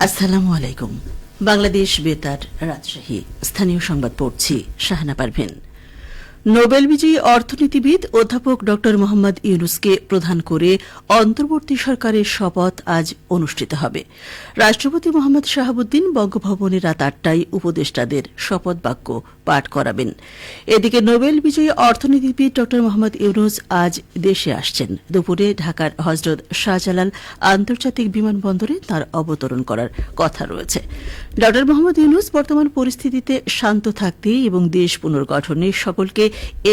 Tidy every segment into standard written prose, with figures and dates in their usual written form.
আসসালামু আলাইকুম। বাংলাদেশ বেতার, রাজশাহী। স্থানীয় সংবাদ পড়ছি শাহানা পারভীন। নোবেল বিজয়ী অর্থনীতিবিদ অধ্যাপক ড মোহাম্মদ ইউনুসকে প্রধান করে অন্তর্বর্তী সরকারের শপথ আজ অনুষ্ঠিত হবে। রাষ্ট্রপতি মোহাম্মদ শাহাবুদ্দিন বঙ্গভবনে রাত ৮টায় উপদেষ্টাদের শপথ বাক্য পাঠ করাবেন। এদিকে নোবেল বিজয়ী অর্থনীতিবিদ ড মোহাম্মদ ইউনুস আজ দেশে আসছেন। দুপুরে ঢাকার হজরত শাহজালাল আন্তর্জাতিক বিমানবন্দরে তাঁর অবতরণ করার কথা রয়েছে। ড মোহাম্মদ ইউনুস বর্তমান পরিস্থিতিতে শান্ত থাকতে এবং দেশ পুনর্গঠনে সকলকে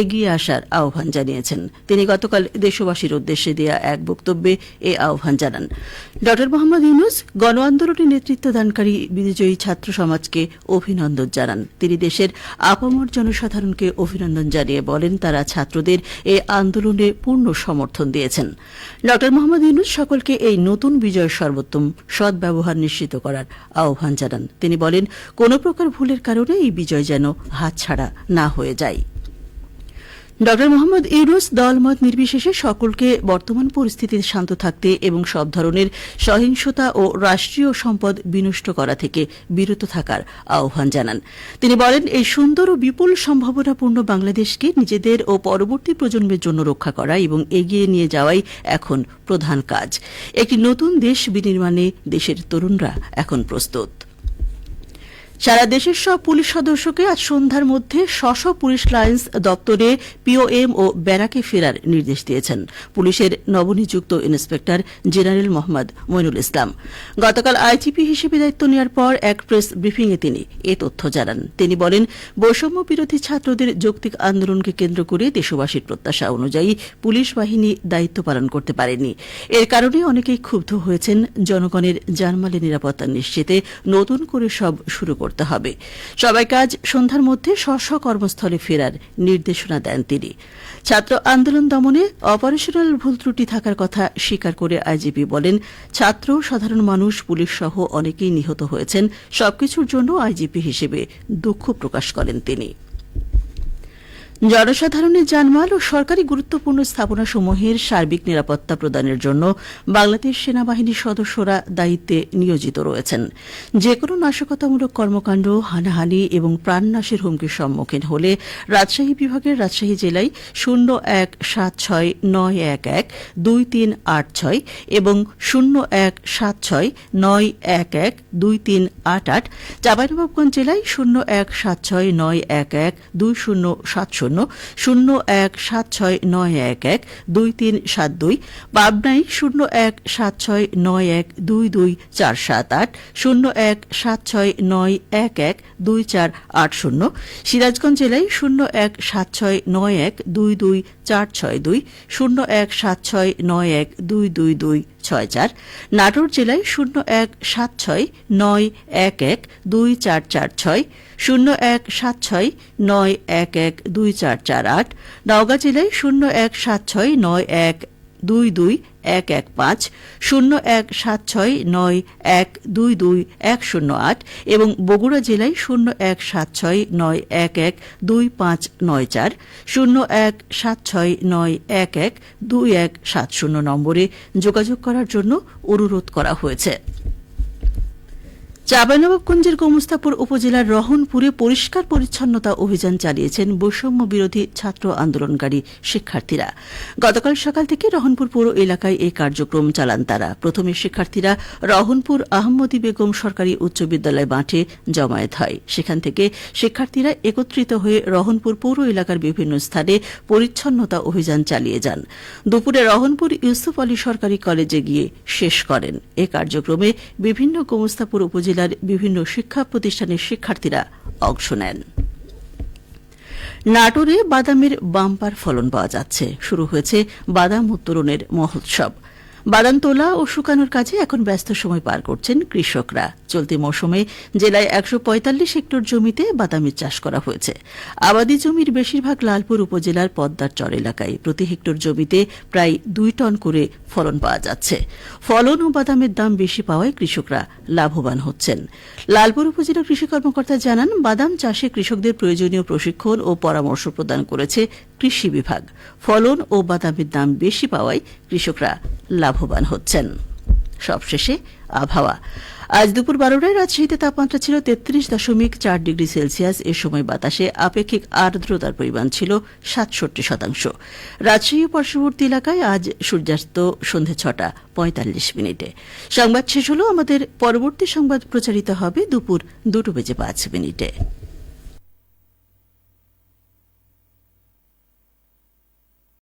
এগিয়ে আসার আহ্বান জানিয়েছেন। তিনি গতকাল দেশবাসীর উদ্দেশ্যে দেয়া এক বক্তব্যে এ আহ্বান জানান। ড মোহাম্মদ ইউনুস গণ আন্দোলনে নেতৃত্ব দানকারী বিজয়ী ছাত্র সমাজকে অভিনন্দন জানান। তিনি দেশের আপামর জনসাধারণকে অভিনন্দন জানিয়ে বলেন, তারা ছাত্রদের এই আন্দোলনে পূর্ণ সমর্থন দিয়েছেন। ড মোহাম্মদ ইউনুস সকলকে এই নতুন বিজয়ের সর্বোত্তম সদ্ব্যবহার নিশ্চিত করার আহ্বান জানান। তিনি বলেন, কোন প্রকার ভুলের কারণে এই বিজয় যেন হাতছাড়া না হয়ে যায়। ড মোহাম্মদ ইউনুস দলমত নির্বিশেষে সকলকে বর্তমান পরিস্থিতিতে শান্ত থাকতে এবং সব ধরনের সহিংসতা ও রাষ্ট্রীয় সম্পদ বিনষ্ট করা থেকে বিরত থাকার আহ্বান জানান। তিনি বলেন, এই সুন্দর ও বিপুল সম্ভাবনাপূর্ণ বাংলাদেশকে নিজেদের ও পরবর্তী প্রজন্মের জন্য রক্ষা করা এবং এগিয়ে নিয়ে যাওয়াই এখন প্রধান কাজ। একটি নতুন দেশ বিনির্মাণে দেশের তরুণরা এখন প্রস্তুত। সারা দেশের সব পুলিশ সদস্যকে আজ সন্ধ্যার মধ্যে স্ব পুলিশ লাইন্স দপ্তরে পিওএম ও ব্যারাকে ফেরার নির্দেশ দিয়েছেন পুলিশের নবনিযুক্ত ইন্সপেক্টর জেনারেল মোহাম্মদ মইনুল ইসলাম। গতকাল আইজিপি হিসেবে দায়িত্ব নেওয়ার পর এক প্রেস ব্রিফিংয়ে তিনি এ তথ্য জানান। তিনি বলেন, বৈষম্য বিরোধী ছাত্রদের যৌক্তিক আন্দোলনকে কেন্দ্র করে দেশবাসীর প্রত্যাশা অনুযায়ী পুলিশ বাহিনী দায়িত্ব পালন করতে পারেনি। এর কারণে অনেকেই ক্ষুব্ধ হয়েছেন। জনগণের জানমালের নিরাপত্তা নিশ্চিতে নতুন করে সব শুরু করতে হবে। সবাইকে আজ সন্ধ্যার মধ্যে স্ব কর্মস্থলে ফেরার নির্দেশনা দেন তিনি। ছাত্র আন্দোলন দমনে অপারেশনাল ভুল ত্রুটি থাকার কথা স্বীকার করে আইজিপি বলেন, ছাত্র, সাধারণ মানুষ, পুলিশ সহ অনেকেই নিহত হয়েছেন। সবকিছুর জন্য আইজিপি হিসেবে দুঃখ প্রকাশ করেন তিনি। জনসাধারণের জানমাল ও সরকারি গুরুত্বপূর্ণ স্থাপনাসমূহের সার্বিক নিরাপত্তা প্রদানের জন্য বাংলাদেশ সেনাবাহিনীর সদস্যরা দায়িত্বে নিয়োজিত রয়েছেন। যেকোনো নাশকতামূলক কর্মকাণ্ড, হানাহানি এবং প্রাণনাশের হুমকির সম্মুখীন হলে রাজশাহী বিভাগের রাজশাহী জেলায় 0176911238 এবং 0176911238, চাঁপাইনবাবগঞ্জ জেলায় 0176911207, 0176911237, পাবনায় 0176912247, 0176911248, সিরাজগঞ্জ জেলায় 0176912246, 0176912264, নাটোর জেলায় 017691124446, 017691124448, নওগাঁ জেলায় 017691221115, 017691222108 এবং বগুড়া জেলায় 017691125940, 017691122170 নম্বরে যোগাযোগ করার জন্য অনুরোধ করা হয়েছে। চাঁপাইনবাবগঞ্জের গোমস্তাপুর উপজেলার রহনপুরে পরিষ্কার পরিচ্ছন্নতা অভিযান চালিয়েছেন বৈষম্য বিরোধী ছাত্র আন্দোলনকারী শিক্ষার্থীরা। গতকাল সকাল থেকে রহনপুর পৌর এলাকায় এই কার্যক্রম চালান তারা। প্রথমে শিক্ষার্থীরা রহনপুর আহমদী বেগম সরকারি উচ্চ বিদ্যালয় মাঠে জমায়েত হয়। সেখান থেকে শিক্ষার্থীরা একত্রিত হয়ে রহনপুর পৌর এলাকার বিভিন্ন স্থানে পরিচ্ছন্নতা অভিযান চালিয়ে যান। দুপুরে রহনপুর ইউসুফ আলী সরকারি কলেজে গিয়ে শেষ করেন। এ কার্যক্রমে বিভিন্ন গোমস্তাপুর উপজেলা বিভিন্ন শিক্ষা প্রতিষ্ঠানের শিক্ষার্থীরা অংশ নেন। নাটোরে বাদামের বাম্পার ফলন পাওয়া যাচ্ছে। শুরু হয়েছে বাদাম উত্তোলনের মহোৎসব। বাদাম তোলা ও শুকানোর কাজে এখন ব্যস্ত সময় পার করছেন কৃষকরা। চলতি মৌসুমে জেলায় ১৪৫ হেক্টর জমিতে বাদামের চাষ করা হয়েছে। আবাদি জমির বেশিরভাগ লালপুর উপজেলার পদ্মার চর এলাকায় প্রতি হেক্টর জমিতে প্রায় ২ টন করে ফলন পাওয়া যাচ্ছে। ফলন ও বাদামের দাম বেশি পাওয়ায় কৃষকরা লাভবান হচ্ছেন। লালপুর উপজেলা কৃষি কর্মকর্তা জানান, বাদাম চাষে কৃষকদের প্রয়োজনীয় প্রশিক্ষণ ও পরামর্শ প্রদান করেছে কৃষি বিভাগ। ফলন ও বাদামের দাম বেশি পাওয়ায় কৃষকরা লাভবান হচ্ছেন। সবশেষে আবহাওয়া। আজ দুপুর 12টায় রাজশাহীতে তাপমাত্রা ছিল 33.4 ডিগ্রি সেলসিয়াস। এ সময় বাতাসে আপেক্ষিক আর্দ্রতার পরিমাণ ছিল 67%। রাজশাহী ও পার্শ্ববর্তী এলাকায় আজ সূর্যাস্ত সন্ধে 6:45। সংবাদ শেষ হল। আমাদের পরবর্তী সংবাদ প্রচারিত হবে দুপুর 2:05।